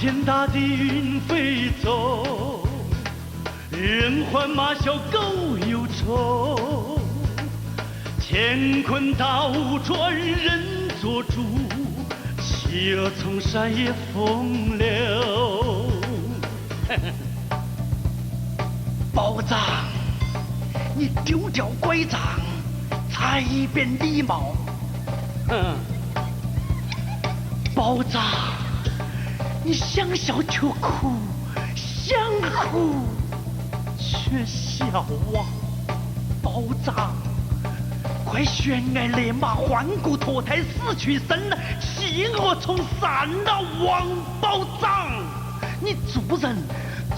天大地云飞走，人欢马笑狗忧愁。乾坤倒转人做主，企鹅从山也风流。宝藏，你丢掉拐杖，才变礼貌。宝藏，你想笑却哭，想哭却笑啊！宝藏，快悬崖勒马，换骨脱胎，死去生来，企鹅从山了，王宝藏，你做人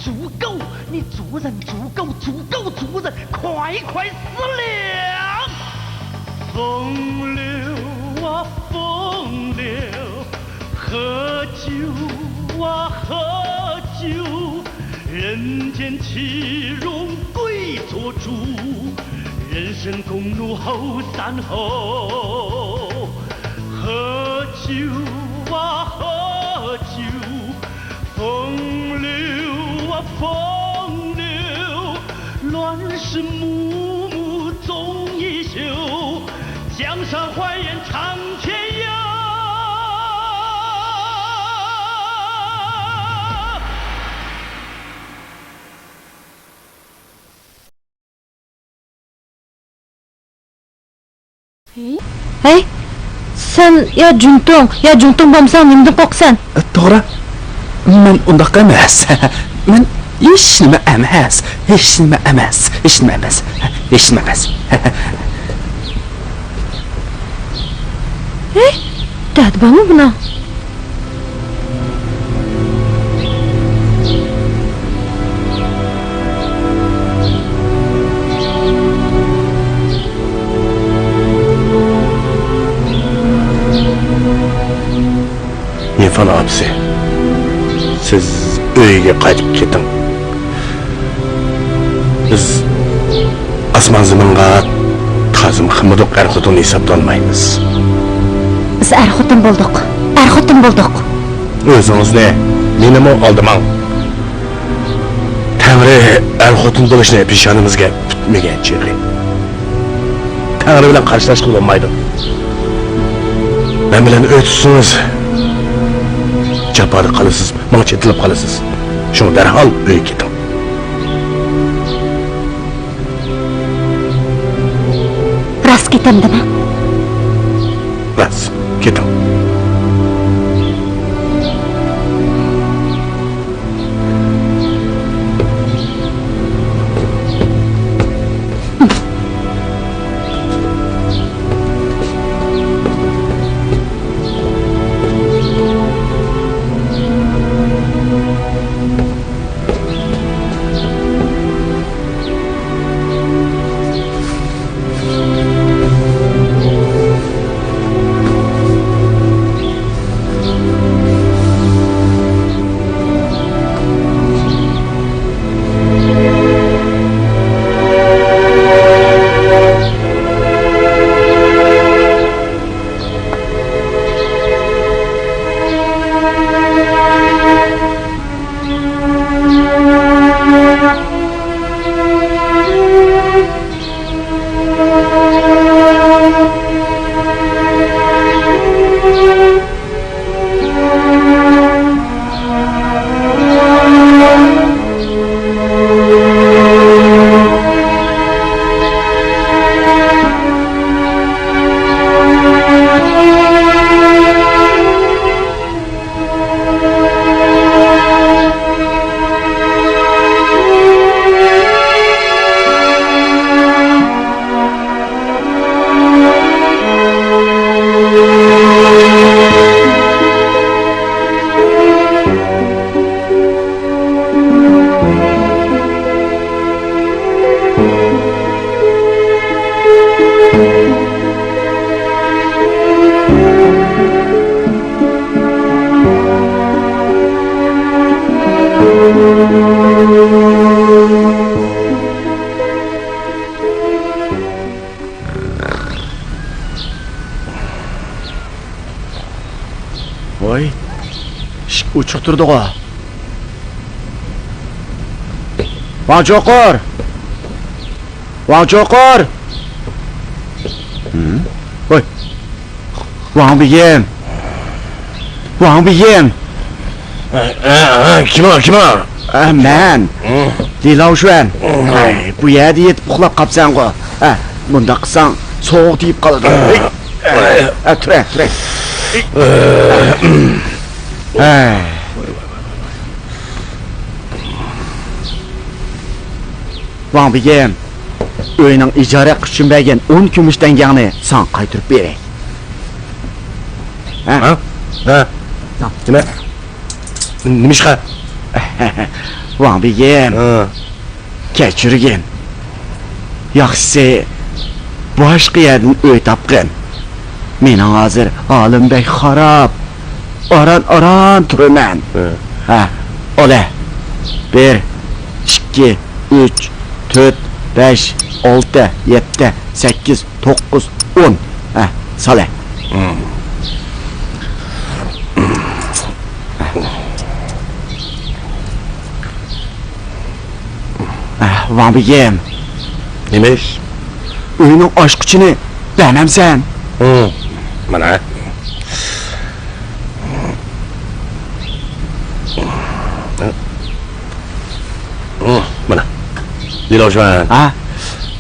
猪狗，你做人猪狗，猪狗做人，快快死了！风流啊风流，喝酒啊喝酒，人间岂容鬼做主，人生公路后山后。喝酒啊喝酒，风流啊风流，乱世暮暮总一宿，江山换人长天游。Hej, sen jag juntung bomsan nimdin qoqsan. To'g'ri. Men undoq emas. Men hech nima emas. Hech nima emas. Hech nima emas. Hech nima emas. Dad bana buna. Nifon abisi, siz uyga qaytib keting. Biz osmon zaminga tazim ximidiq er-xotin hisoblanmaymiz. Biz er-xotin bo'ldik. Er-xotin bo'ldik. O'zingizni menimi oldimang. Tangri er-xotin bo'lishni peshonimizga bitmagan cheg'i. Tangri bilan qarshilashga bo'lmaydi. Men bilan o'tishsiz jafoda qalasiz, menga chetilib qalasiz. Shuni darhol uyga keting. Rost ketamdimi? Rost keting. Voy, uchiqtirdi o. Vang Cho'qir! Vang Cho'qir! Voy. Vang beyim. Vang beyim. Kim o? Men. Dilovshan. Bu yerda yetib uxlab qolsan go. Bunda qilsang sovuq tiyib qoladi. Tur. Vang beyim. Uyning ijara qilishim bergan 10 kumush tangani sen qaytirib beray. Nima ishqa? Vang beyim. Kechirgin. Yaxshisi boshqa yerdan uy topqin. Mening hozir holim bek xarob. Aran turaman. Ola. 1 2 3 4 5 6 7 8 9 10. Sala. Vang beyim. Nima ish? Uyning oshquchini danamsan. Mana. Mana. Dilovshan.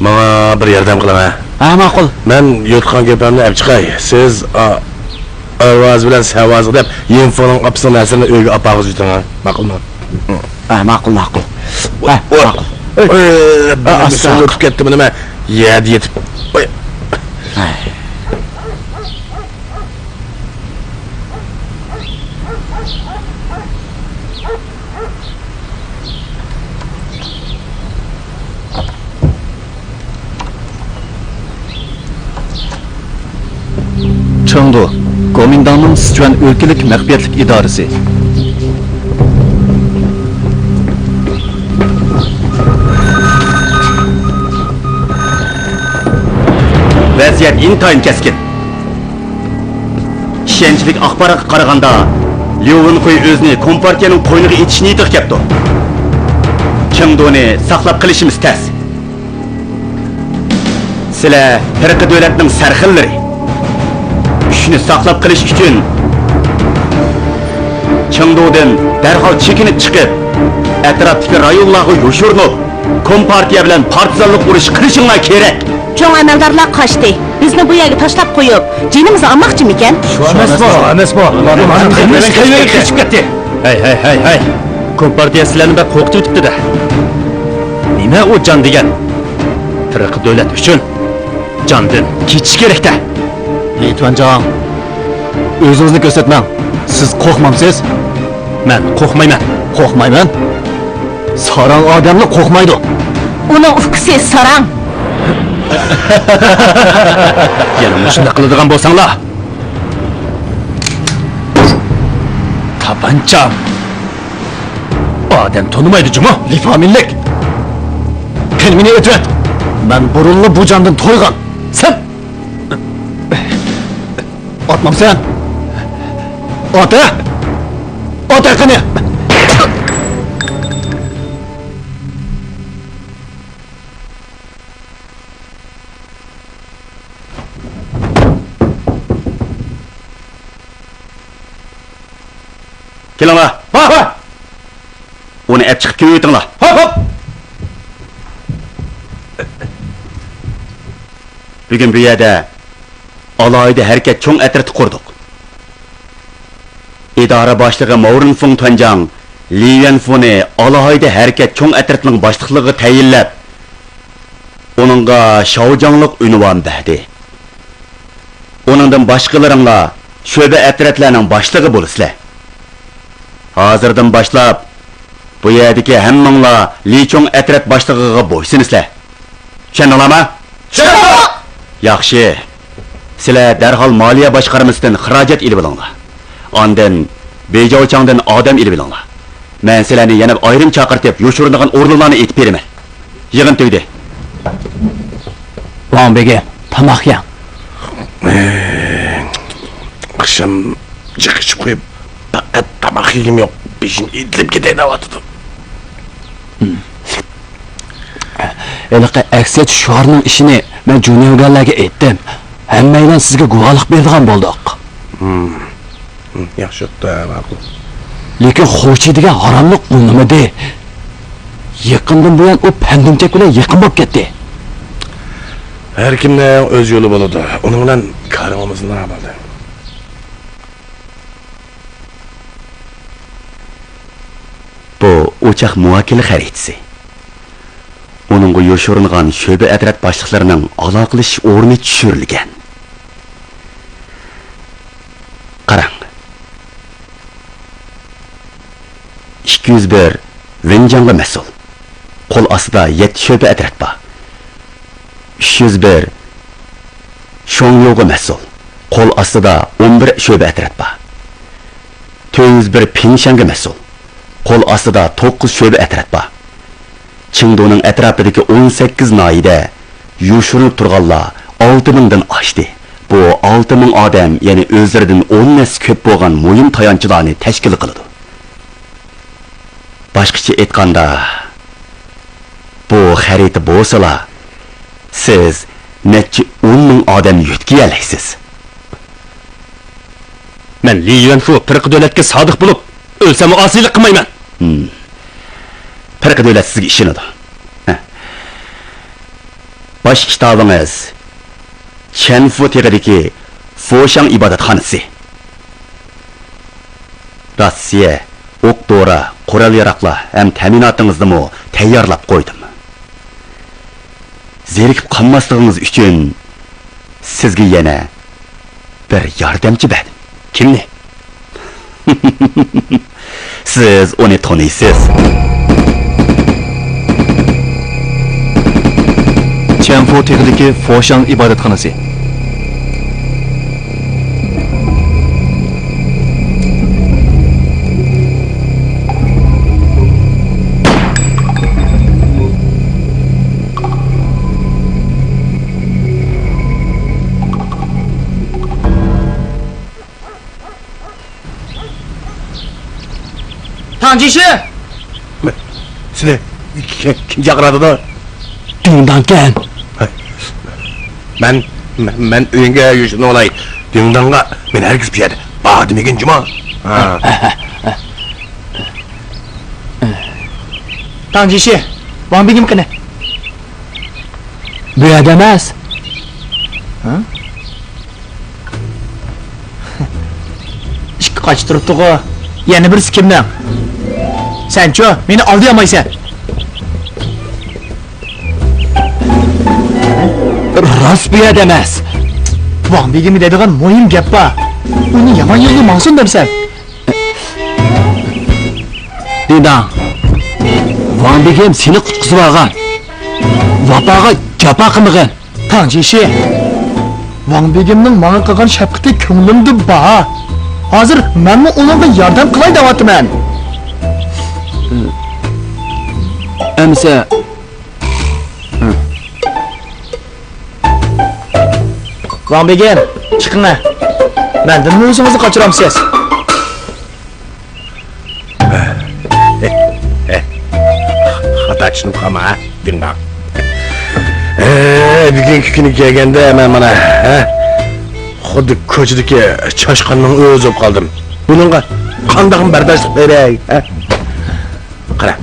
Menga bir yordam qilaman. Ma'qul. Men yotgan gapimni olib chiqay. Siz ovoz bilan savoz deb infoning qapısini narsani uyga olib borib yuting. Ma'qulmi? Ma'qul. Ma'qul. Aslan o'tib ketdimi nima? Yerda yetib. Chengdu, Kuomintangning Sichuan o'lkalik maxfiyatlik idorasi. Vaziyat intayin keskin. Ishonchli axborotga qaraganda, Liu Wenhui o'zini kompartiyaning qo'yniga etish niyatiga keldi. Chengduni saqlab qilishimiz tez. Sizlar firqa davlatning sarxillari. Shuni saqlab qilish uchun Chengdudan darhol chekinib chiqib, atrofdagi rayonlarga yoshirinib, kompartiya bilan partizanlik urush qilishinglar kerak. Cho'ng amaldorlar qochdi. Bizni bu yerga tashlab qo'yib, jinimizni olmoqchimikan? Emas bu. Qayerga ketib ketdi? Hay. Kompartiya sizlarni bir qo'rqitib o'tibdi-da. Nima u jon degan? Firqa davlat uchun jondan ketish kerak-da. Litvanjon, o'zingizni ko'rsatmang. Siz qo'rqmamsiz? Men qo'rqmayman. Sarang odamni qo'rqmaydi. Uning ufqisi sarang. Yana shunday qiladigan bo'lsanglar. Tabancha. Odam tonimaydi-jimi? Lifaminlik. Kelmini o'trat. Men burunli bu jondan to'ygan. Sen Otmamsan. Ota qani. Kelinglar. Hop. Uni olib chiqib kelinglar. Hop. Bugun bu yerda alayda harakat cho'ng atrati qurdik. İdora boshlig'i Maurin Fung Tuanjang Li Yuanfuni alayda harakat cho'ng atratining boshliqligiga tayinlab, uningga Shaojianglik unvon berdi. Uningdan boshqalaringlar sho'ba atratlarning boshlig'i bo'lasizlar. Hozirdan boshlab bu yerdagi hammanglar Li Chong atrat boshlig'iga bo'ysunisizlar. Tushundinglarmi? Yaxshi. Sizlar darhol moliya boshqarmasidan xarajat ilib olinglar. Ondan Bejovchangdan odam ilib olinglar. Men sizlarni yana ayrim chaqirtib, yoshirinadigan o'rinlarni aytib beraman. Yig'in to'ydi. Vang bege, tamoq yeng. Qishim chiqib qo'yib, faqat tabak yiyim yok. Peşin itilip gideydi avatıdı. Anaqa aksiyat shuarning ishini men juniorlarga aytdim. Hammaydan sizga guvohlik beradigan bo'ldik. Yaxshi, ma'qul. Lekin xo'chi degan haromlik u nima de? Yaqindan buyon u pandimchak bilan yaqin bo'lib ketdi. Her kimning o'z yo'li bo'ladi. Uning bilan karimiz nima bo'ldi? Bu o'chaq muvakkili xaritasi. Onun yoshirilgan sho'ba atrat boshliqlarining aloqalash o'rni tushirilgan. Qarang. 201 Venjanga mas'ul. Qo'l ostida 7 sho'ba atrat bor. 301 Shongyoga mas'ul. Qo'l ostida 11 sho'ba atrat bor. 401 Pinshanga mas'ul. Qo'l ostida 9 sho'ba atrat bor. Chingdoning atrofidagi 18 noyida yoshirilib turganlar 6000 dan oshdi. Bu 6000 odam, ya'ni o'zlaridan 10 nas ko'p bo'lgan mo'yin tayanchilarni tashkil qiladi. Boshqacha aytganda, bu xarita bo'lsa, siz necha 10 000 odam yutkiy olasiz. Men Li Yuanfu firqa davlatga sodiq bo'lib, o'lsam osiylik qilmayman. Firqa davlat sizga ishonadi. Bosh kitobingiz Chenfu tegidagi Foshan ibodatxonasi. Rossiya o'q-dori, qurol-yarog'lar ham ta'minotingizni tayyorlab qo'ydim. Zerikib qolmasligingiz uchun sizga yana bir yordamchi berdim. Kimni? Siz uni taniysiz. Chenfu tegidagi Foshan ibodatxonasi. Tangjishi! Sizni kim chaqiradi da? Dingdankan. Men uyinga yurishni olay. Dingdanga men herkes piyadi. Ba demekin cuma. Ha. Tangjishi, Wang Bigim qani? Bu yerda emas. Ikki qochib turibdi-ku. Yana birisi kimdan? Sen-chu, meni oldiyamaysan. Rost bu yerda emas. Wang Bigim deydigan muhim gap bor. Uni yomon yo'lga ma'sum dersan. Dingdan. Wang Bigim seni qutqizib olgan. Vapaga jafo qilmagan. Tangjishi, Wang Bigimning menga qilgan shafqati ko'nglimda bor. Hozir menmi uningga yordam qilay deyapman. Amsa Wang Bigim, chiqinglar. Mendan o'zingizni qochiramsiz. Xato tushunib qolma, dingdan. Bugungi kuni kelganda men mana, xuddi ko'chadagi choshqonning o'zi bo'lib qoldim. Buningga qanday bardoshlik beray? Qara.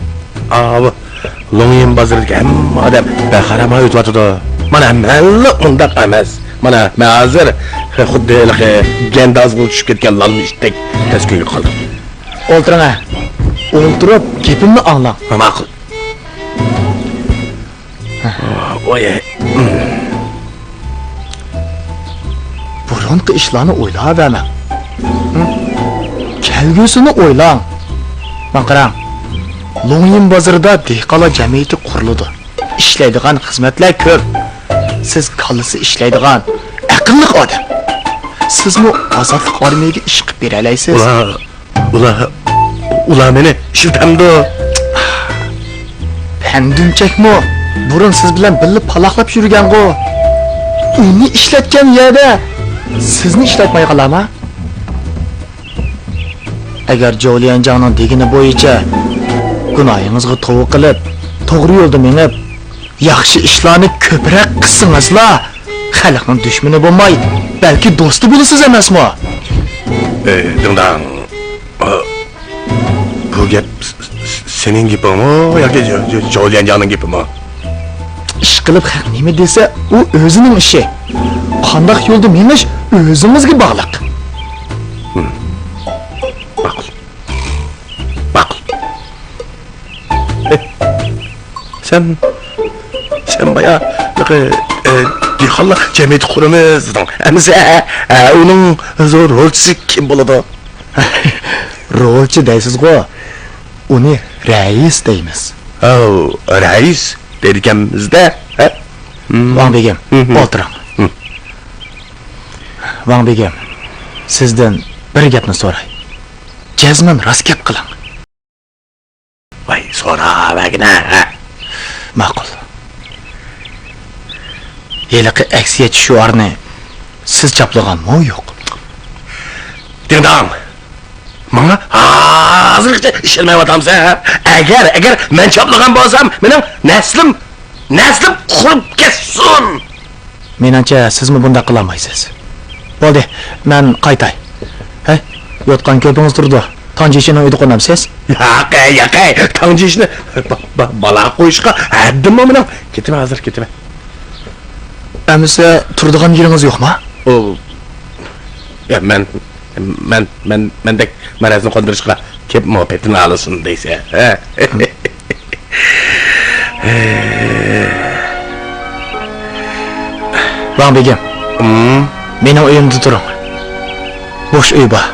Bu Longyin bozoridagi hamma odam baxaramay o'tyapti. Mana menli undaq emas. Mana men hozir xuddi gandazga tushib ketgan lalmishdek taskinga qoldim. O'ltiringlar. O'ltirib, gapimni anglang. Ma'qul. Oy. Burunqi ishlarni o'ylayvermang. Kelgusini o'ylang. Men qarang. Longyin bozorida dehqonlar jamiyati quriladi. Ishlaydigan xizmatlar ko'p. Siz kallasi ishlaydigan aqlli odam. Sizmi ozodlik armiyaga ish qilib bera olasiz? Ular meni ishiltamdi. Pandimchakmi? Burun siz bilan birga paloqlab yurgan-ku. Uni ishlatgan yerda sizni ishlatmay qolarmi? agar Jolianjonning degini bo'yicha gunohingizga to'g'ri qilib, to'g'ri yo'lda menib, yaxshi ishlarni ko'proq qilsangizlar, xalqning dushmani bo'lmaydi, balki do'sti bo'lasiz emasmi? Dingdang. Bu gap sening gapingmi yoki Jolianjonning gapimi? Ish qilib haq nima desa, u o'zining ishi. Qanday yo'lda menish o'zimizga bog'liq. Ma'qul. Ma'qul. Sen bayağı dehqonlar jamiyati quramiz deding. Amsa uning zo'r rolchisi kim bo'ladi? Rolchi deysiz-ku. Uni rais deymiz. Rais deydiganmizda, Van begim, o'tiring. Van begim, sizdan bir gapni so'ray. Jazman rost gap qiling. Voy, so'ra bagina. Ma'qul. Yeliqi aksiya tushuarni siz chaplaganmi yo'q? Dingdang. Mana hozirgacha ishilmayapmiz. Agar men chaplagan bo'lsam, mening naslim qurib ketsin. Menimcha sizmi bunda qila olmaysiz. Bo'ldi, men qaytay. Yotgan ko'pingiz turdi. Tanjishini uyda qo'namsiz? Yaqay, tanjishni bala qo'yishga haddimmi mening? Ketma hozir, ketma. Amsa turadigan yeringiz yo'qmi? Ya mendek marazni qondirishga kep muhabbetini alasın deyse. Van begim. Mening uyimda turing. Boş uy bor.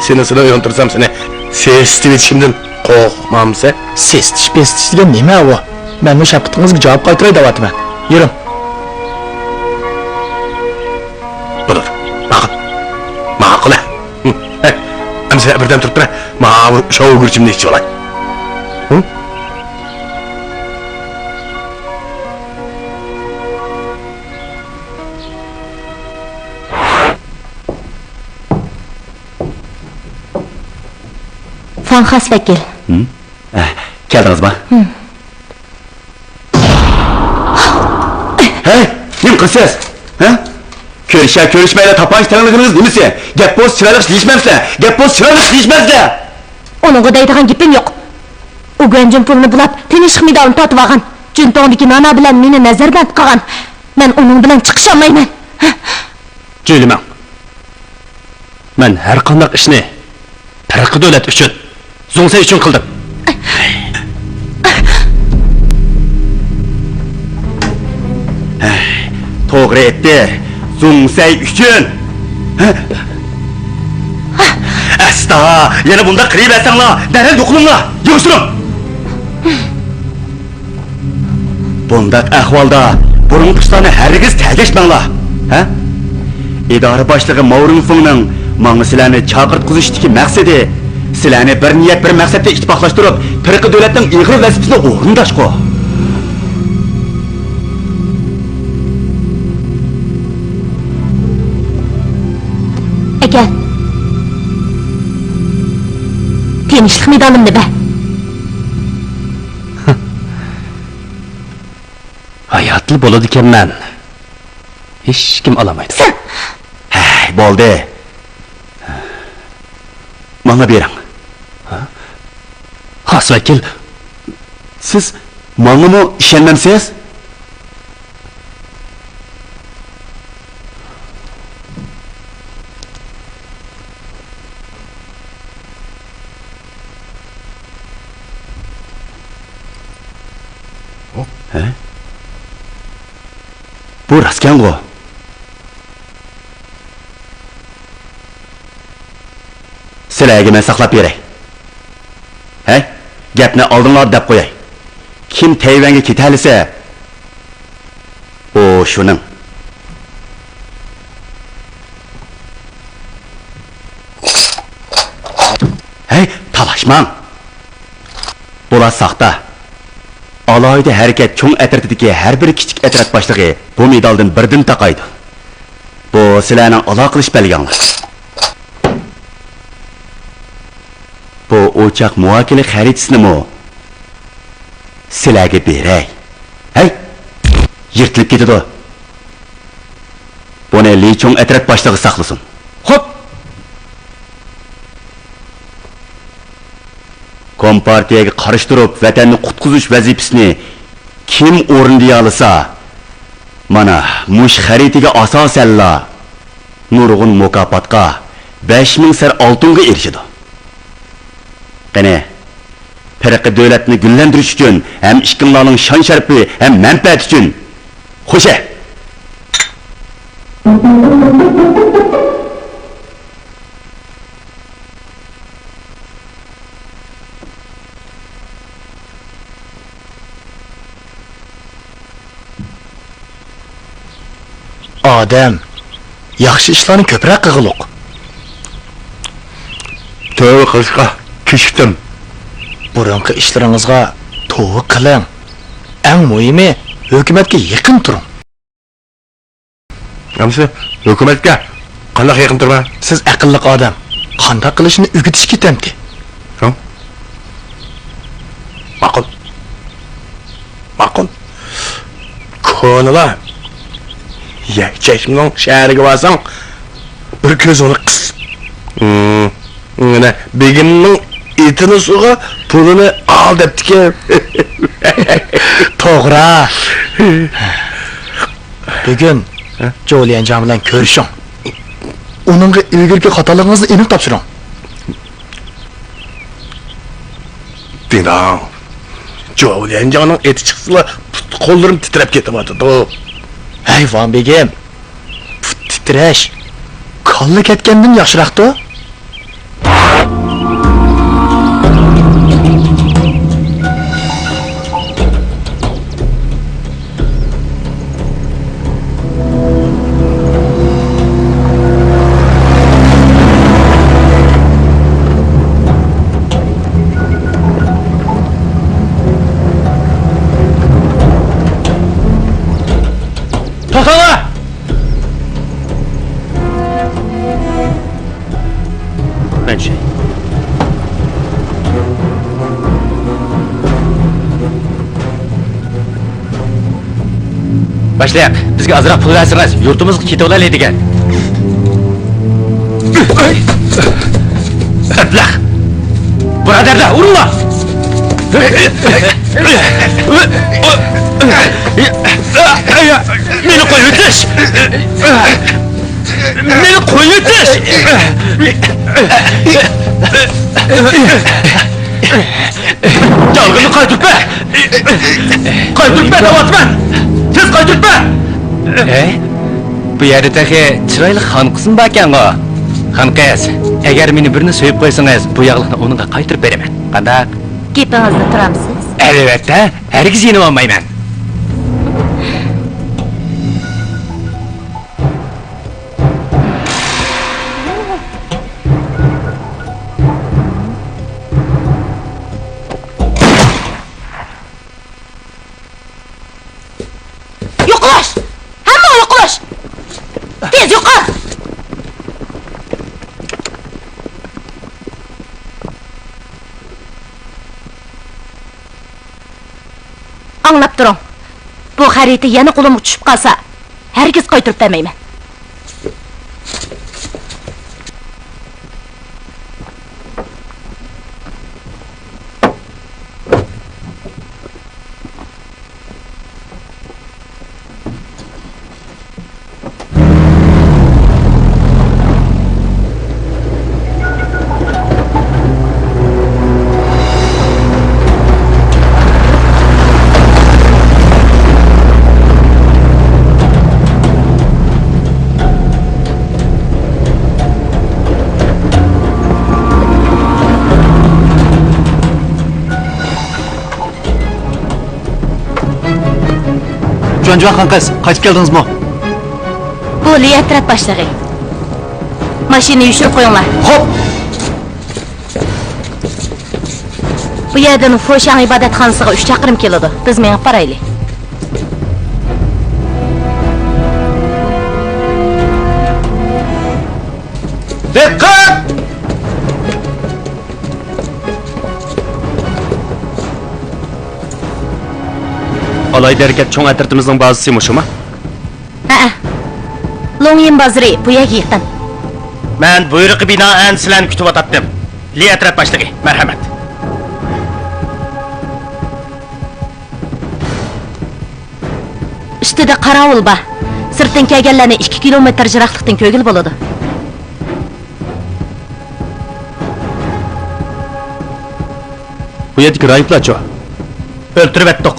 Seni uyantırsam seni sestivit şimdiden qo'rqmamsa? Sestish degan nima bu? Men bu shapqatingizga javob qaytaray deyapman. Yuring. Budur. Ma'qul. Amsa birdan turib tura. Ma bu shov gurchimni ichib olay. Fanxas vakil. Keldingizmi? Hey, nim qilsiz? Ko'rishmaylar tapanch tanlig'ingiz nimasi? Gap bo'z chiroyli deyishmamsizlar. Gap bo'z chiroyli deyishmamsizlar. Onunga deydigan gapim yo'q. U ganjim pulni bulab, tinchlik medalini totib olgan. Juntondagi nana bilan meni nazarband qilgan. Men uning bilan chiqisha olmayman. Jo'liman. Men har qanday ishni taraqqiy davlat uchun, Zongsay uchun qildim. To'g'ri etdi. Zongsay uchun. Asta, yana bunda qirib asanglar, darhol yo'qlinglar. Yo'qsiring. Bundaq ahvolda burun qishlarni hargiz tagishmanglar. İdora boshlig'i Maurin Fungning menga sizlarni chaqirtqizishdagi maqsadi sizlarni bir niyat bir maqsadda ittifoqlashtirib, turqi davlatning ig'ir vazifasini o'rindashqo. Aka. Tinchlik medalimni be. Hayotli bo'ladi ekanman. Hech kim olamaydi. Hey, bo'ldi. Menga bering. Xos vakil, siz menga ishonmamsiz? Bu rastkan-ku. Sizlarga men saqlab beray. Gapni oldinlar deb qo'yay. Kim Tayvanga ketalisa, o shuning. Talashmang. Bular saxta. Alayda harakat cho'ng atrofidagi har bir kichik atrof boshlig'i bu medaldan birdan taqaydi. Bu sizlarning aloqa qilish belginglar. o'choq muvokili xaritasini mo sizlarga beray. Hey, yirtilib ketadi. Buni Lichong atraf boshlig'i saqlasin. Xo'p. Kompartiyaga qarshi turib, vatanni qutqizish vazifasini kim o'rinlay olsa, mana mush xaritaga asosanla nurg'un mukofotga 5000 sar oltinga erishadi. Qani, firqi davlatni gullantirish uchun ham ishqimlarning shon sharafi ham manfaat uchun xo'sha. Odam yaxshi ishlarni ko'proq qilg'iliq. Tövbe qilishga kechikdim. Burunqi ishlaringizga to'g'ri qiling. Eng muhimi hukumatga yaqin turing. Hamsi, hukumatga qanday yaqin turma? Siz aqlli odam. Qanday qilishni o'rgatish ketamdi. Ma'qul. Ma'qul. Ko'nala. Yakchashimning shahriga borsang, bir ko'zini qis. Mana begimning etini suvga pulini ol debdiki. To'g'ri. Bugun Jolianjon bilan ko'rishing. Uningga ilgirki xatolarıngizni aniq topshiring. Dinan. Jolianjonning eti chiqsa, qo'llarim titrab ketyapti. Hayvon begim. Titrash. Qo'lli ketgandan yaxshiroqdi. To'xtanglar! Ben şey. Başlayaq. Bizga azroq pul bersangiz, yurtimizga ketib olaydigan. Ablah. Birodarlar, uringlar. Meni qo'yib o'tish. Meni qo'yib o'tish. Jalg'ini qaytirib deyapman. Tez qaytirib. Bu yerda taxi chiroyli xonqisim bor ekan-ku. Xonqiz, agar meni birini so'yib qo'ysangiz, bu yog'liqni uningga qaytirib beraman. Qanday? Gapingizni turamsiz? Albatta, hargiz yenib olmayman. Yo'qlash! Hamma yo'qlash! Tez yo'qol! Anglab turing. Bu xarita yana qo'limga tushib qolsa, hargiz qaytirib bermayman. Jonjon xonqiz, qaytib keldingizmi? Bu liyatrat boshlig'i. Mashinani yushirib qo'yinglar. Xo'p. Bu yerdan Foshang ibodatxonasiga 3 chaqirim keladi. Biz menga qaraylik. Diqqat! alayda hareket çoğun atritimizin bazısı şu mu? Ha. Longyin bazırı bu yerga yaqin. Ben buyruğu binaen sizlarni kutib o'tatdim. Li atraf boshlig'i, marhamat. Ustida qarovul bor. Sirtdan kelganlarni 2 kilometr jiroqlikdan ko'gil bo'ladi. Bu yerdagi raiflarchi o'ltirib etdik.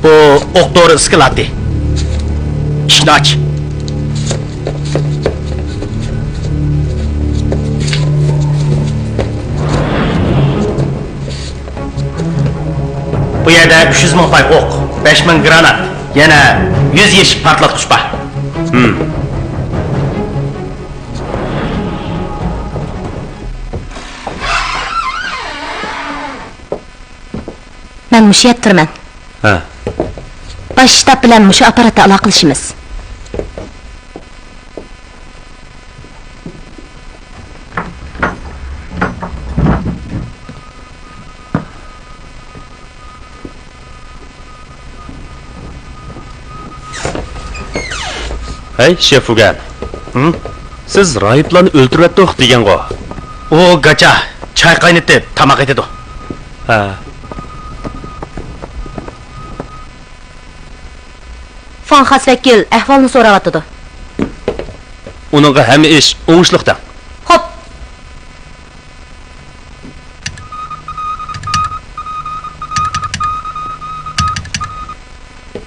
Bu o'q-to'ri iskalati. İşini aç. Bu yerda 300 ming pay o'q, 5 ming granat, yana 100 yeshik portlatqich bor. Men mush yertirman. Ha. Bosh shtab bilan mushu apparatda aloqa qilishimiz. Hey, Şef Ugan. Siz rahiplarni o'ltirib etdik degan-ku. O gacha, choy qaynatib, tamoq etadi. Ha. Fan xas vakil ahvolni so'rayotdi. Uningga hamma ish o'ngishliqda. Xo'p.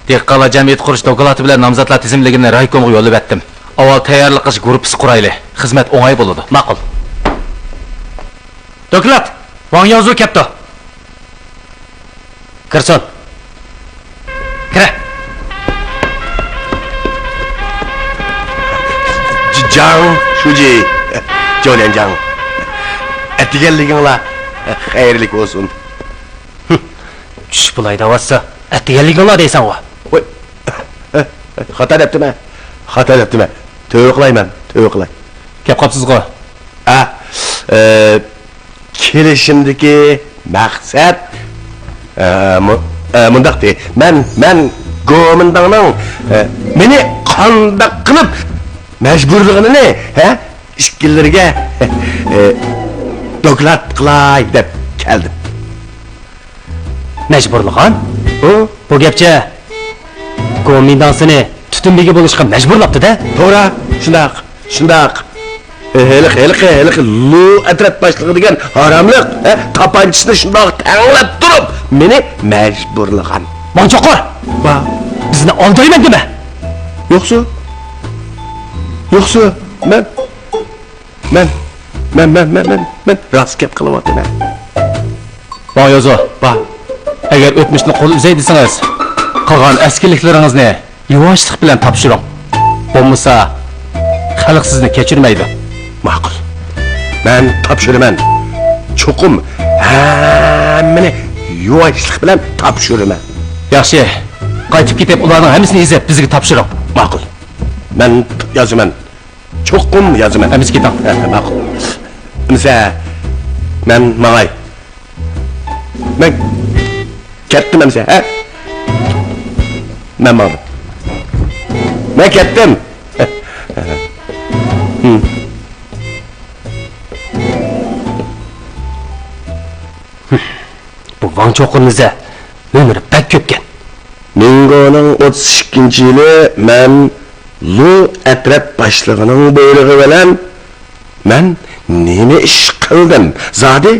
Deqqala jamiyat qurish doklati bilan nomzodlar tizimligini raykomga yo'llab etdim. Avval tayyorlik qilish gruppasi qurayli. Xizmat o'ng'ay bo'ladi. Ma'qul. Doklat, Wang Yozu kepti. Kirson. Kira. Jang Shuji, Jolenjang. Etigelligingla xayrli olsun. Tush bulayda vassa. Atiganliginglar deysan o. Voy. Xata deptime. Xata deptime. Tövbe qilayman, tövbe qilay. Kep qapsizg'o. Ha, kelishimdagi maqsad mundaqdi. Men Gomindangning meni qandaq qilib majburligini, ha, ishkillarga doklad qilay deb keldim. Majburlig'an? Bu gapcha Gomindansini tutunbegi bo'lishga majburlabdi-da. To'g'ri, shundaq. Heliq, lu atrat boshlig'i degan haramliq, tapanchisini shundoq tanglab turib, meni majburlagan. Manchoqor! Va Bizni aldayman dema. yo'qsa, men rost gap qilyapman. Boyozo, Va agar o'tmishni qo'l uzay desangiz, qolgan askarliklaringizni yuvoshlik bilan topshiring. Bo'lmasa, xalq sizni kechirmaydi. ma'qul. Men topshiraman. Cho'qim hammani yuvoshlik bilan topshiraman. Yaxshi. Qaytib ketib, ularning hammasini yezib bizga topshiring. Ma'qul. Men yozaman. Cho'qim yozaman. Hamiz keting. Ma'qul. Nisa, men mangay. Men ketdim nisa, ha? Men mangay. Men ketdim. Bu Vanchoqirniza umri pek ko'pkan. Mingoning 32-yili men Lu atraf boshlig'ining buyrug'i bilan men nima ish qildim? Zodi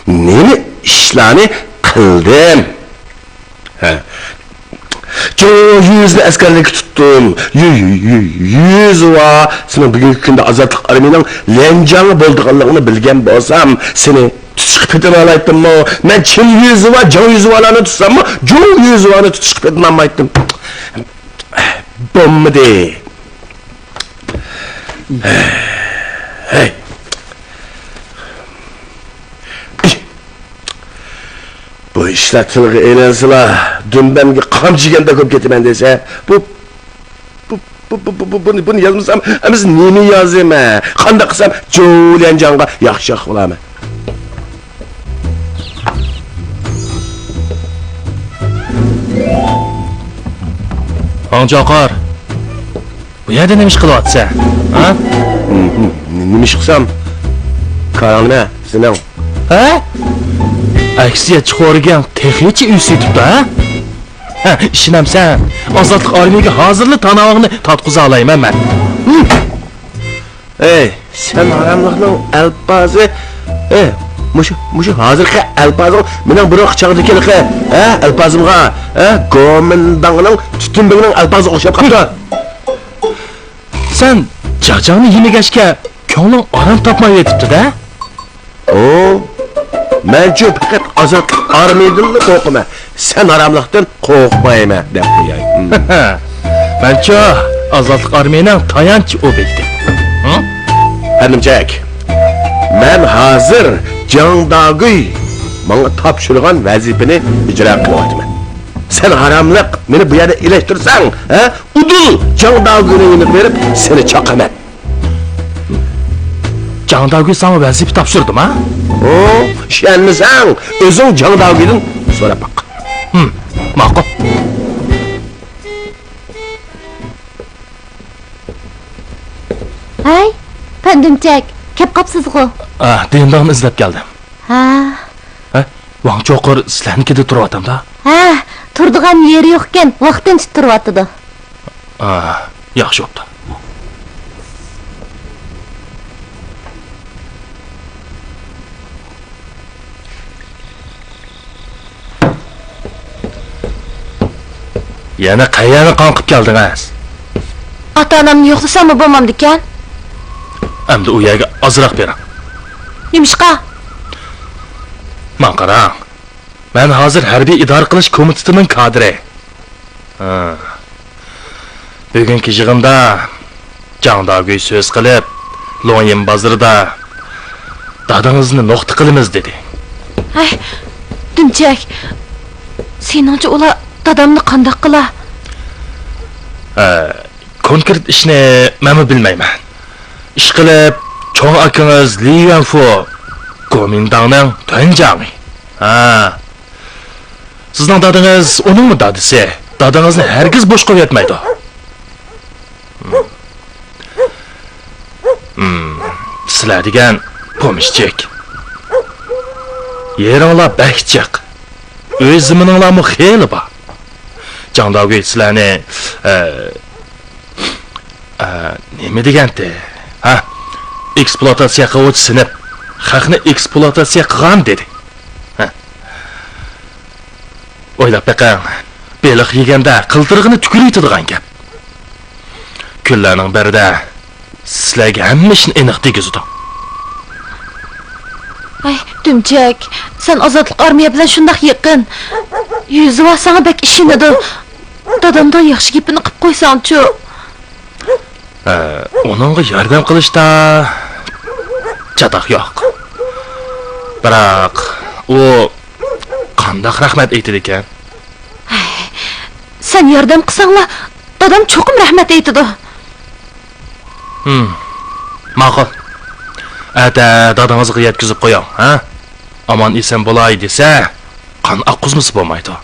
nima ishlarni qildim? Ha. Çoğu yüzlü askerlik tuttum. Yüz va seni bugünkü günde azatlık arminin lencanı bolduğanlığını bilgen bolsam seni tutuşup edin mı? Ben Çin yüzü va, Can yüzü valarını tutsam mı? Can yüzü valarını tutuşup edin almaydım. Bomba de. Hey. Bu işler tılgı eğlensila, dün benimki kamçıganda köp getimen dese, bu Buni yazmasam, biz neni yazayım? Qanday qilsam Jo'lanjonga yaxshiroq bo'laman. Anjoqor. Bu yerda nima ish qilyapsan? Ha? Nima ish qilsam? Qarangmi, sening. Ha? Aksiya chiqargan texnicha uy setibdi, ha? Ha, ishinamsan. Ozodlik armiyaga hozirli tanavog'ini tatqiza olayman men. Ey, sen haramlikning alpazi, mushu hozirgi alpazing mening biroq chaqdikiligi, alpazimga, gomindangning tutunbigining alpazi o'xshab qoldi. Sen jajangni yemagachga ko'ngling orom topmay yetibdi-da? Menchu faqat ozod armiyadan qo'rqaman. Sen haramlikdan qo'rqmayman deb qo'yay. Menchu ozodlik armiyaning tayanch obyekti. Hanımcak, men hozir Jangdaguy menga topshirgan vazifani ijro qilyapman. Sen haramlik meni bu yerda ilashtirsang, udul Jangdaguyni yenib berib seni chaqaman. Jangdaguy sana vazifa topshirdim, ha? Ishonmasang, o'zing Jangdaguydan so'rab baq. Ma'qul. Ay, pandumchak, kep qopsiz-ku. Dendog'ni izlab keldim. Ha, Wang Cho'qir sizlarnikida turyotamda. ha, turdigan yeri yo'q ekan, vaqtincha turyotidi. Yaxshi bo'pti. Yana qayerga qonqib keldingiz? Ota-onamni yo'qlasam bo'lmamdi ekan. Endi u yerga ozroq bering. Nimishqa? Man qarang. Men hozir harbiy idora qilish komitetining kadri. Bugungi yig'inda Jangdaguy so'z qilib, Loyin bozorida dadangizni nuqta qilamiz dedi. Ay, Dumchak. Seningcha ular dadamni qanday qila? Konkret ishni men bilmayman. Ish qilib, cho'ng akangiz Li Yuanfu Gomindangning Tuanjangi. Sizning dadangiz uningmi dadisi? Dadangizni hargiz bo'sh qo'yatmaydi. Sizlar degan pomishchik. Yeringlar bakchiq. O'z zimininglarmi xeyli bor. Jangdaguy sizlarni nima degandi? Ekspluatatsiya qiluvchi sinib, xalqni ekspluatatsiya qilgan dedi. O'ylab baqang, beliq yeganda qiltirig'ini tukuriydigan gap. Kunlarning birida sizlarga hamma ishni aniq tegizdi. Ay, Dumchak, sen ozodlik armiya bilan shundoq yaqin. Yuzi va sana bak ishinadi. Dadamdan yaxshi gapini qilib qo'ysang-chi. Onunga yordam qilishda chatoq yo'q. Biroq u qanday rahmat aytdi ekan? Sen yordam qilsanglar, dadam cho'qim rahmat aytadi. Ma'qul. Ata dadangizga yetkazib qo'ying, ha? Aman eson bo'lay desa, qon oqqizmisi bo'lmaydi.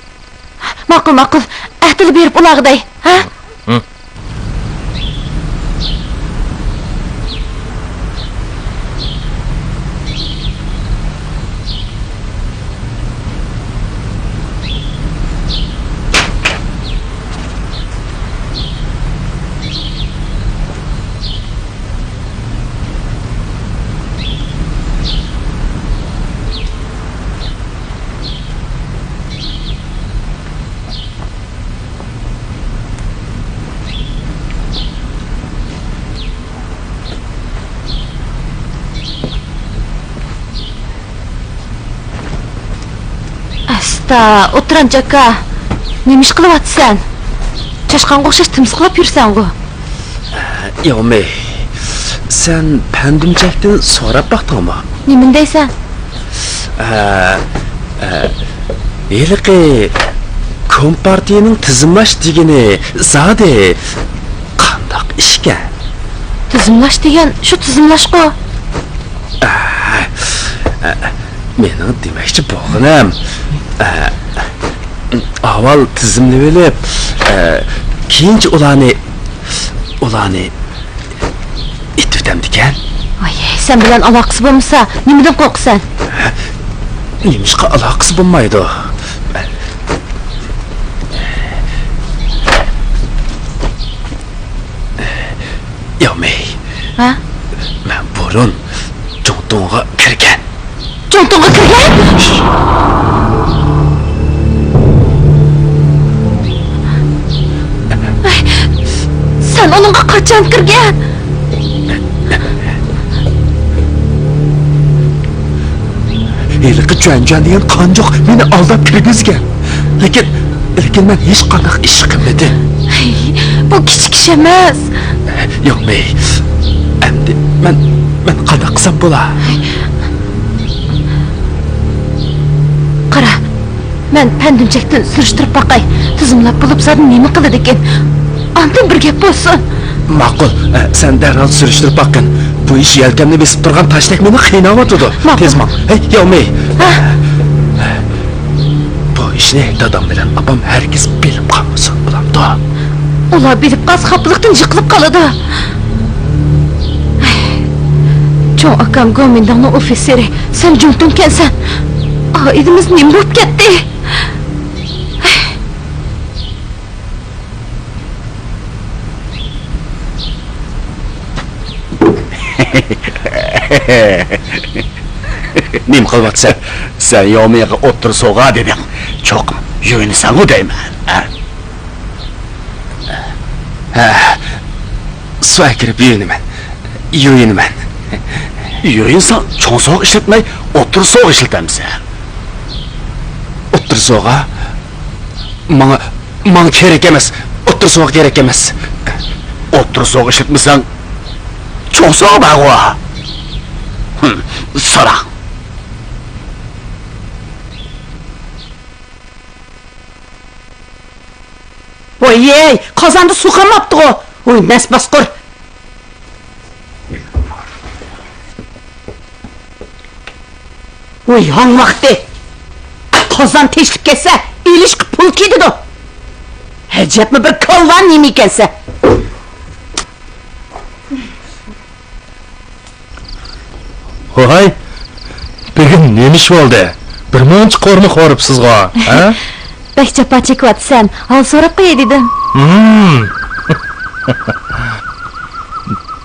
Ma'qul, ma'qul. Ahdini berib ulag'iday, ha? Asta, o'tiranchakka. Nima ish qilyapsan? Chashqonga o'xshash timsiqlab yursan-ku. Yo'qmi. Sen pandumchakdan so'rab baqdingmi? Nima deysan? Eliqi kompartiyaning tizimlash degani zade ekan? Tizimlash degan shu tizimlashqo. Mening demoqchi bo'lganim, avval tizimni bilib, keyinchi ularni itvitamdikan. Ay, sen bilan aloqasi bo'lmasa, nimadan qo'rqsan? Nimishqa aloqasi bo'lmaydi? Yomey, Ha? men burun Jo'ntonga kirgan. Jo'ntonga kirgan? Ay, sen onunga qachon kirgan? Eliqi Juanjuan degan qanjoq meni aldab kirgizgan. Lekin men hech qanday ish qilmadim. Ay, bu kichik ish emas. Yomey, endi men qanday qilsam bo'ladi? Qara, men pandimchakdan surishtirib baqay. Tizimlab bo'lib zaten nima qiladi ekan? Andan bir gap bo'lsin. Ma'qul, sen darhol surishtirib baqin. Bu ish yelkamni besib turgan tashdek meni qiynayotdi. Ma'qul. Tezman. Hey, Yomey. Ha? Bu ishni dadam bilan opam hargiz bilib qolmasin, bilamdi. Ular bilib qolsa xafalıqdan yiqilib qoladi. Çoğ akam Gomindan'ın ofiseri, sen Jo'ntonkansan. Ailemiz nima bo'lib ketdi? Nim qilyapsan? Sen Yomeyga o'ttir so'g'a deding. Cho'qim, yuyinasan u deyman. Suva kirib yuyinaman. Yuyinsan, cho'ng so'g' ishlatmay, o'ttir so'g' ishlatamisan. O'ttir so'g'a menga kerak emas. O'ttir so'g' kerak emas. O'ttir so'g' ishlatmasan, cho'ng so'g' bag'wa. So'ra. Oy, qozonda suv qolmabdi o. Oy, nasbasqur. Oy, hang vaqti. Qozon teshib ketsa, ilishq pul ketadi. Hajabmi bir kolvan nima ekansa? Hoy, bugun nima ish bo'ldi? Bir muncha qo'rni qo'ribsiz-g'o, ha? Bak chapa chekyapsan, hol so'rab qo'yay dedim.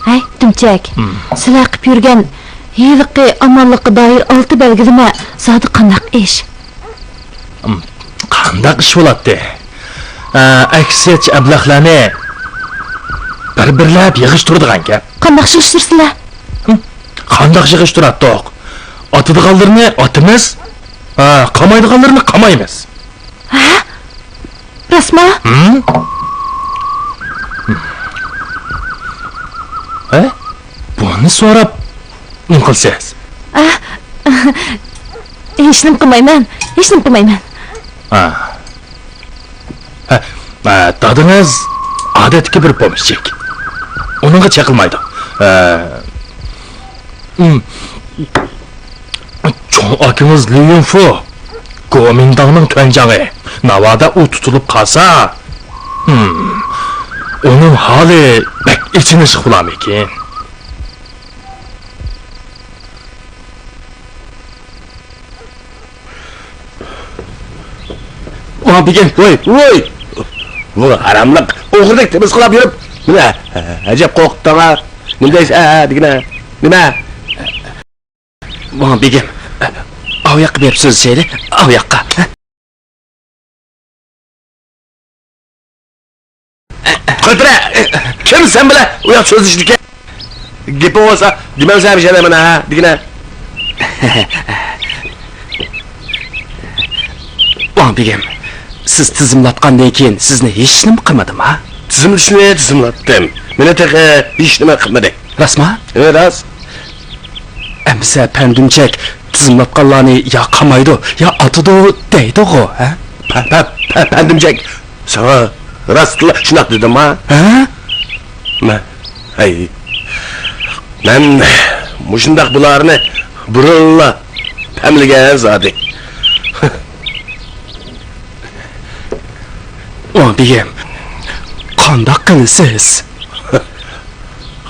Hay, Tumchak. Sizlar qilib yurgan yiliqi amonliqqa doir 6 belgilama zodi qandaq ish? Qandaq ish bo'ladi? Aksiyachi ablahlarni bir-birlab yig'ishtiradigan gap. Qandaq yig'ishtirsizlar? Qandaq yig'ishtiradi-to'q. Otadiganlarni otimiz, qamaydiganlarni qamaymiz. Ha? Rasma? Buni so'rab nima qilsiz? Hech nima qilmayman. Dadingiz odatdagi bir pomishchik. Uningga chaqilmaydi. Cho'ng akangiz Liyunfu Gomindanning tuanjag'i Navoda u tutilib qolsa, uning holi bak ichini shiqilami ekan. Begim, voy. Bu haramliq, o'g'irlik temiz qilib yurib, nima? Ajab qo'rqitdingmi? Nima deysiz? Degina. Nima? Begim, av yoqqa berib so'zlaydi, av yoqqa. Qo'tira, kim sen bilan u yoq so'zlashlikka? Gapim bo'lsa, demaysan bir şeylar mana, degina. Begim, siz tizimlatgandan keyin sizni hech nima qilmadim, ha? Tizimlatdim. Meni hech nima qilmadik. Rasma? Ras. Amsa pandumchak tizimlatganlarni ya qamaydi, ya atidi deydi-ku, ha? Pandumchak sana rastla shunaqa dedim, ha? Hey. Men mushundaq bularni burunla pamligan zodi. O'bigim, qandoq qilasiz?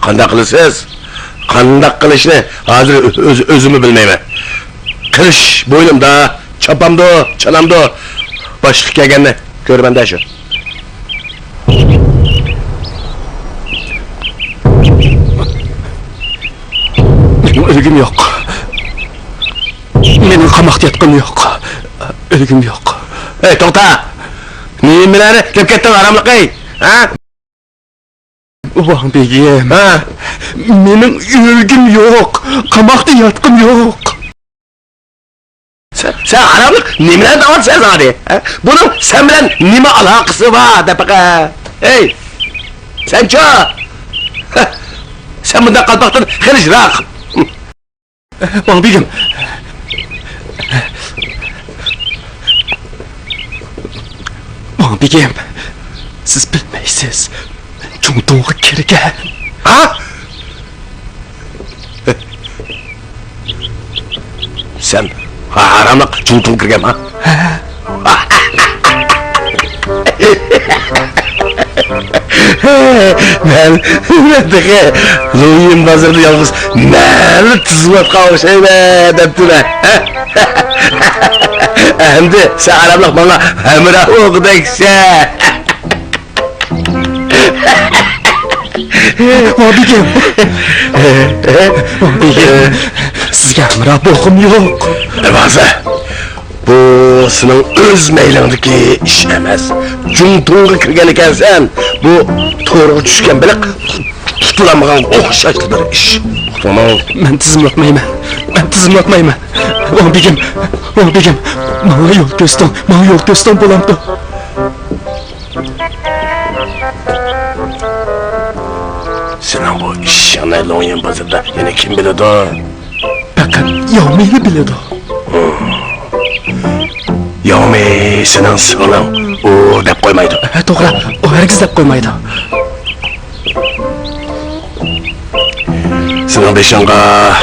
Qandoq qilasiz? Qandoq qilishni hozir o'zimni bilmayman. Qilish bo'ynimda, chopamda, chalamda. Boshqa kelganni ko'rmanda shu. Benim ölgüm yok. Benim qamoqda yotqim yo'q. Ölgüm yo'q. Hey, to'xta. Nimalarni deb ketding aramliq ey? Ha? O'bigim, Ha? mening ölgüm yo'q. Qamoqda yotqim yo'q. Sen aramliq nimalarni deyapsan zodi? Bunun sen bilan nima aloqasi bor deb baqa? Hey! Sen-chi? Sen bundan qalpoqdan xirishroq. O'bigim. O'bigim, siz bilmaysiz. Junto'ga kirgan. Ha? Sen aramliq junto'ga kirganmi? Ben dege Loyun bazarda yalnız neli tizmat kavuşayım deptüme. Hem de sen Araplık bana hemra okudaksa. O'bigim. O'bigim, sizga hamroh bo'lg'im yo'q. Bazı bu senin öz meylindeki iş emas. Junto'ga kirgan ekansan. Bu to'g'ri tushgan biliq tutulamagan o'xshashli bir ish. Tamam. Men tizimlatmayman. O'bigim, menga yo'l ko'rsatdim bo'lamdi. Senin bu işini Loyun bazarda yine kim biledi? Faqat yomini biladi. Yomi senin sığınan o dep koymaydı. To'g'ri, u hargiz deb qo'ymaydi. Senin beşinga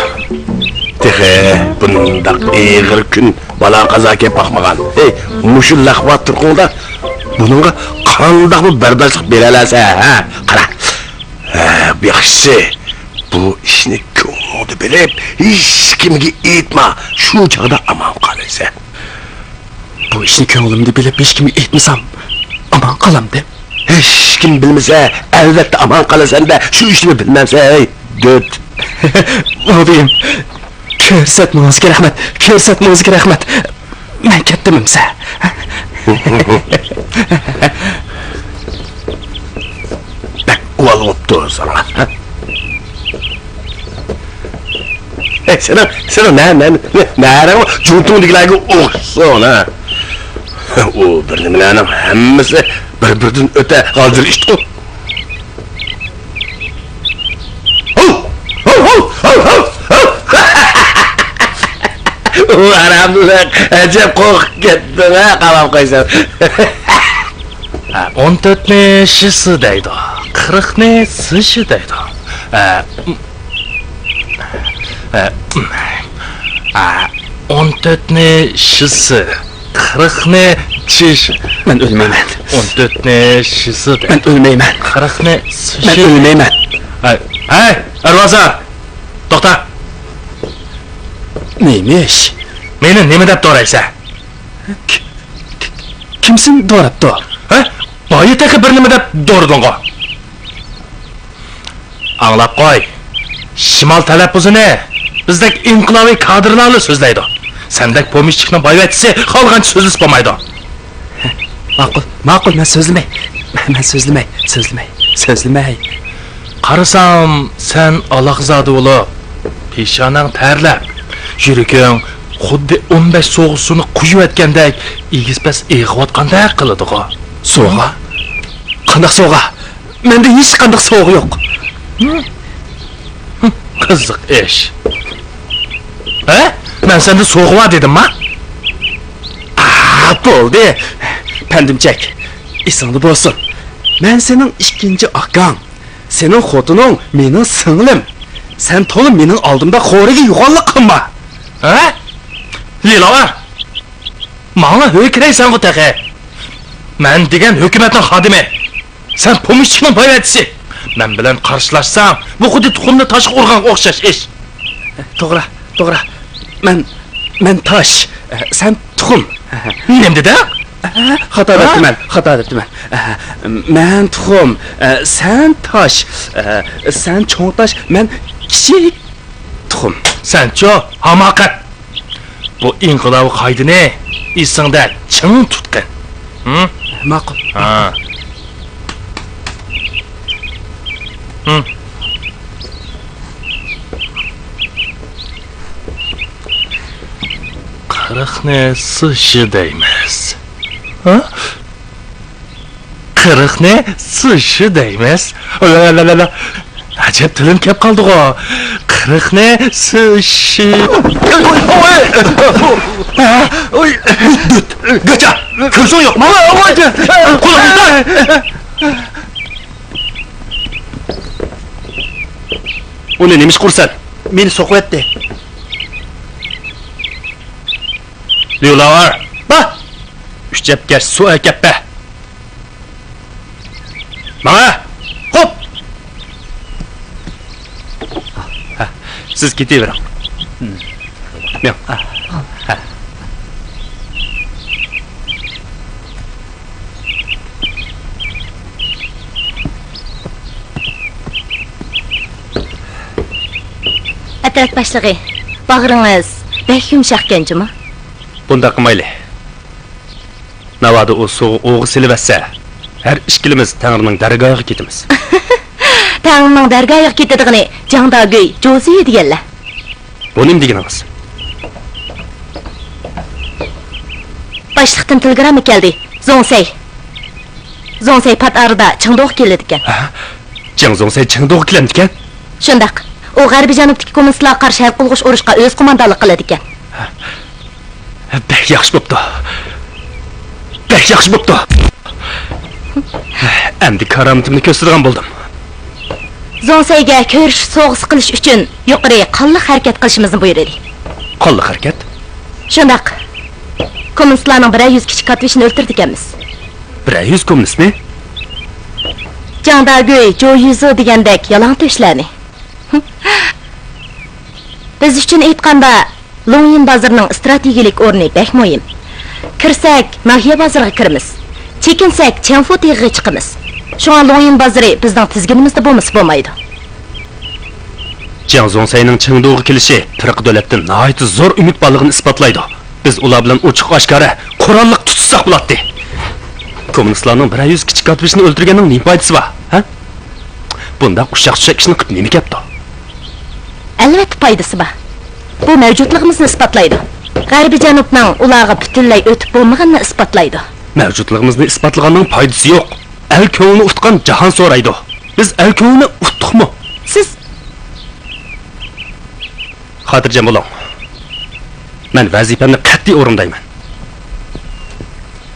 tehe bundak eğir gün bala kaza kep bakmagan. Hey, muşu lahvat turkunda bununla kandak bir berdaşlık berelese ha. Kara. Bir yaxşısı bu işini köngüldü bilip hiç kimge etme. Şu çağda aman kalırsa. Bu ishni ko'nglimda bilib hech kimga aytmasam aman qalam deb. Hiç kim bilmese elbette aman kalasan da şu işini bilmemse hey. Dört. O'bigim, ko'rsatmangizga rahmat. Men ketdimimsa. Bak uvalıptı sana. Senin ne arama Junto'nun dikilerge olsun ha. O birbirinin hemmesi birbirinden öte kaldır işte o. O aramlık acayip kork gittin ha kalam koysan. 14 ne şisi deydi. 40 ne sışı deydi. 14 ne şisi. 40 ne çiş. Men ölmeymen. 14 ne şisi deydi. Men ölmeymen. 40 ne sışı. Men ölmeymen. Hey, Ervazar. To'xta. Neymiş? Meni nima deb to'raysan? Kimsin doğraptı? Ha? Boyitaki bir nima deb do'rding'o? Anglab qo'y. Shimol talaffuzini bizdek inqilobiy kadrlarni so'zlaydi. Sendek pomishchikning boyvatchisi qolgancha so'zlab bo'lmaydi. Ma'qul, men so'zlamay. Qarasam, sen alaqzodi bo'lib, peshonang tarlab, yuraging xuddi 15 so'g'isini quyib aytgandek, egizpas eg'iyotgandek qiladi-g'o. Soğuğa? Qandaq soğuğa? Mende hiç qandaq soğuğu yok. Qiziq ish. Ha? Men senda so'g'va dedim-mi? Bo'ldi. Pandimchak. Esingda bo'lsin. Men sening ikkinchi aqang. senin xotuning mening singlim. Sen to'lib mening oldimda xo'riga yo'g'onlik qilma. Ha? Lilova. Manga hökreysan bu taqa. Men degan hukumatning xodimi. Sen pomishchining boyvatisi. Men bilan qarshilashsam, bu xuddi tuxumni toshga urgan o'xshash ish. To'g'ri. Men tosh, sen tuxum. Nima dedi? Xato debdiman. Men tuxum, sen tosh, sen cho'ng tosh, men kichik tuxum. Sen-cho hamoqat. Bu inqilob qoidani esingda ching tutqin. Ma'qul. Ha. Qirqni sushi deymiz. Ha? Qirqni sushi deymiz. La. Ajab tilim kep qoldi-ku. Qirqni sushi. Oy. Gacha. Ko'zing yo'qmi? Qo'limda. Uni nima ish qursan? Meni so'qyapti. Lulavar. Ba. Uchapga suv akappa. Mana. Hop. Siz ketavering. Men. Atraf boshlig'i, bag'ringiz bek yumshoqkan juma. Bunda qilmayli. Navada o soğuk oğu silivətsə, hər işkilimiz Tanrının dərgahına ketimiz. Tanrının dərgahına ketadiğini Canda Göy, Jozi deganlar. Bu nim deganimiz? Başlıqdan telegramma keldi. Zonsay pat arada Chingdoq keladi ekan. Jang Zonsay Chingdoq keladi ekan. Shundaq. O G'arbiy janubdagi kommunistlarga qarshi hal qilg'ish urushga o'z qo'mondonlik qiladi ekan. Bək yaxşı bo'pti. Bək yaxşı bo'pti. Endi karomatimni ko'rsatgan bo'ldim. Zonsayga ko'rish so'g'is qilish uchun yuqori qonli harakat qilishimizni buyurdi. Qonli harakat? Shundaq. Kommunistlarning 100 kichik katvishini o'ltirdi ekanmiz. 100 kommunistmi? Janda Göy, Jo Yuzo degandek yalan to'shlarni. Biz uchun aytganda Longyin bozorining strategik o'rni bek muhim. Kirsak, Nahiya bozoriga kiramiz. Chekinsak, Chanfu teg'iga chiqamiz. Shunga Longyin bozori bizning tizginimizda bo'lmasa bo'lmaydi. Jang Zonsayning Chingdo'ga kelishi Turk davlatdan nihoyat zo'r umid borligini isbotlaydi. Biz ular bilan ochiq oshkora Qur'onlik tutsak bo'ladi. Kommunistlarning 100 kichik katvishini o'ldirganning nima foydasi bor, ha? Bunda ushaq-tushaq ishni qilib nima kapdi? Albatta foydasi bor. Bu mavjudligimizni isbotlaydi. G'arbiy janubning ularga butunlay o'tib bo'lmaganini isbotlaydi. Mavjudligimizni isbotlaganning foydasi yo'q. El ko'ngilni utgan jahon so'raydi. Biz el ko'ngilni utdikmi? Siz Xotirjam bo'ling. Men vazifamni qat'iy o'rindayman.